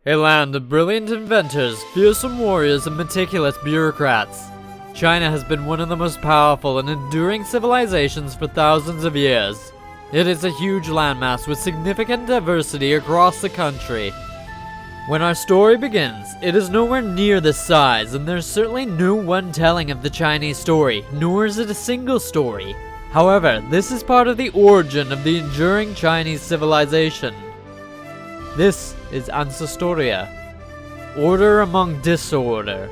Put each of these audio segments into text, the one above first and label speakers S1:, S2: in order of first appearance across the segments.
S1: A land of brilliant inventors, fearsome warriors, and meticulous bureaucrats. China has been one of the most powerful and enduring civilizations for thousands of years. It is a huge landmass with significant diversity across the country. When our story begins, it is nowhere near this size, and there's certainly no one telling of the Chinese story, nor is it a single story. However, this is part of the origin of the enduring Chinese civilization. This is Ancestoria, order among disorder.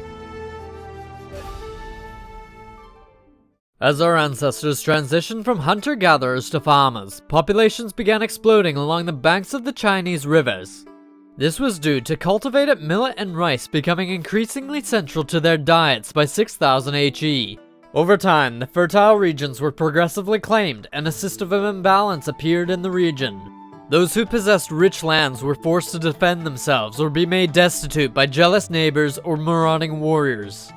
S1: As our ancestors transitioned from hunter-gatherers to farmers, populations began exploding along the banks of the Chinese rivers. This was due to cultivated millet and rice becoming increasingly central to their diets by 6000 HE. Over time, the fertile regions were progressively claimed, and a system of imbalance appeared in the region. Those who possessed rich lands were forced to defend themselves or be made destitute by jealous neighbors or marauding warriors.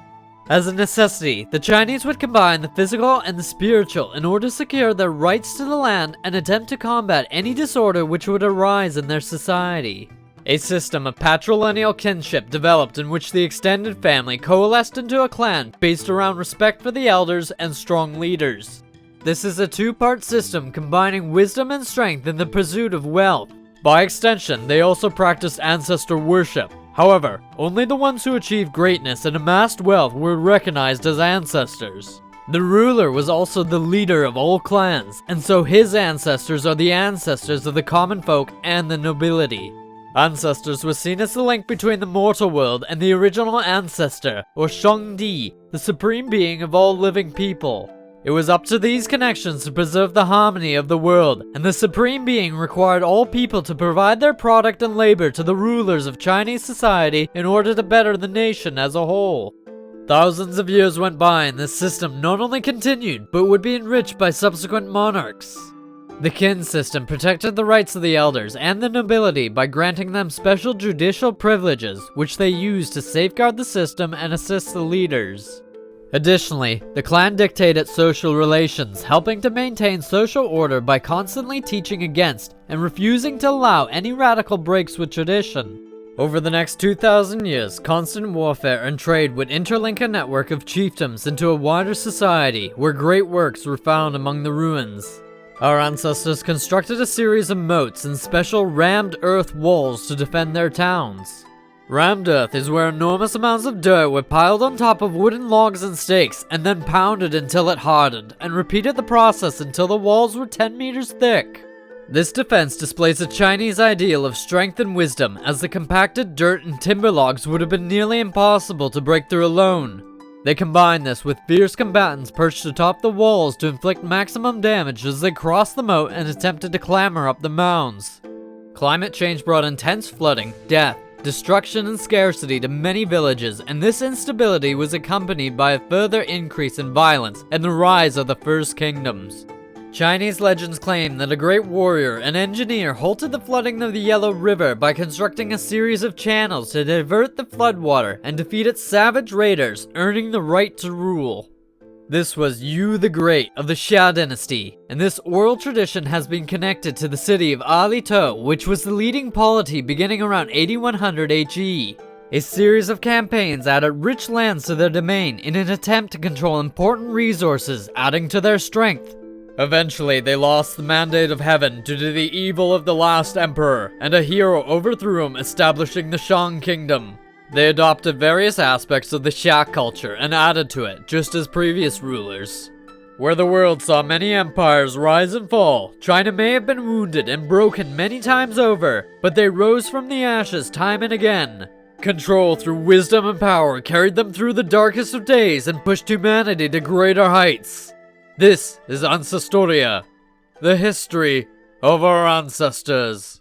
S1: As a necessity, the Chinese would combine the physical and the spiritual in order to secure their rights to the land and attempt to combat any disorder which would arise in their society. A system of patrilineal kinship developed in which the extended family coalesced into a clan based around respect for the elders and strong leaders. This is a two-part system combining wisdom and strength in the pursuit of wealth. By extension, they also practiced ancestor worship. However, only the ones who achieved greatness and amassed wealth were recognized as ancestors. The ruler was also the leader of all clans, and so his ancestors are the ancestors of the common folk and the nobility. Ancestors were seen as the link between the mortal world and the original ancestor, or Shang, the supreme being of all living people. It was up to these connections to preserve the harmony of the world, and the Supreme Being required all people to provide their product and labor to the rulers of Chinese society in order to better the nation as a whole. Thousands of years went by and this system not only continued, but would be enriched by subsequent monarchs. The kin system protected the rights of the elders and the nobility by granting them special judicial privileges, which they used to safeguard the system and assist the leaders. Additionally, the clan dictated social relations, helping to maintain social order by constantly teaching against and refusing to allow any radical breaks with tradition. Over the next 2,000 years, constant warfare and trade would interlink a network of chieftains into a wider society where great works were found among the ruins. Our ancestors constructed a series of moats and special rammed earth walls to defend their towns. Rammed earth is where enormous amounts of dirt were piled on top of wooden logs and stakes and then pounded until it hardened, and repeated the process until the walls were 10 meters thick. This defense displays a Chinese ideal of strength and wisdom, as the compacted dirt and timber logs would have been nearly impossible to break through alone. They combined this with fierce combatants perched atop the walls to inflict maximum damage as they crossed the moat and attempted to clamber up the mounds. Climate change brought intense flooding, death, destruction and scarcity to many villages, and this instability was accompanied by a further increase in violence and the rise of the First Kingdoms. Chinese legends claim that a great warrior and engineer halted the flooding of the Yellow River by constructing a series of channels to divert the floodwater and defeat its savage raiders, earning the right to rule. This was Yu the Great of the Xia dynasty, and this oral tradition has been connected to the city of Alito, which was the leading polity beginning around 8100 HE. A series of campaigns added rich lands to their domain in an attempt to control important resources, adding to their strength. Eventually, they lost the mandate of heaven due to the evil of the last emperor, and a hero overthrew him, establishing the Shang Kingdom. They adopted various aspects of the Xia culture and added to it, just as previous rulers. Where the world saw many empires rise and fall, China may have been wounded and broken many times over, but they rose from the ashes time and again. Control through wisdom and power carried them through the darkest of days and pushed humanity to greater heights. This is Ancestoria, the history of our ancestors.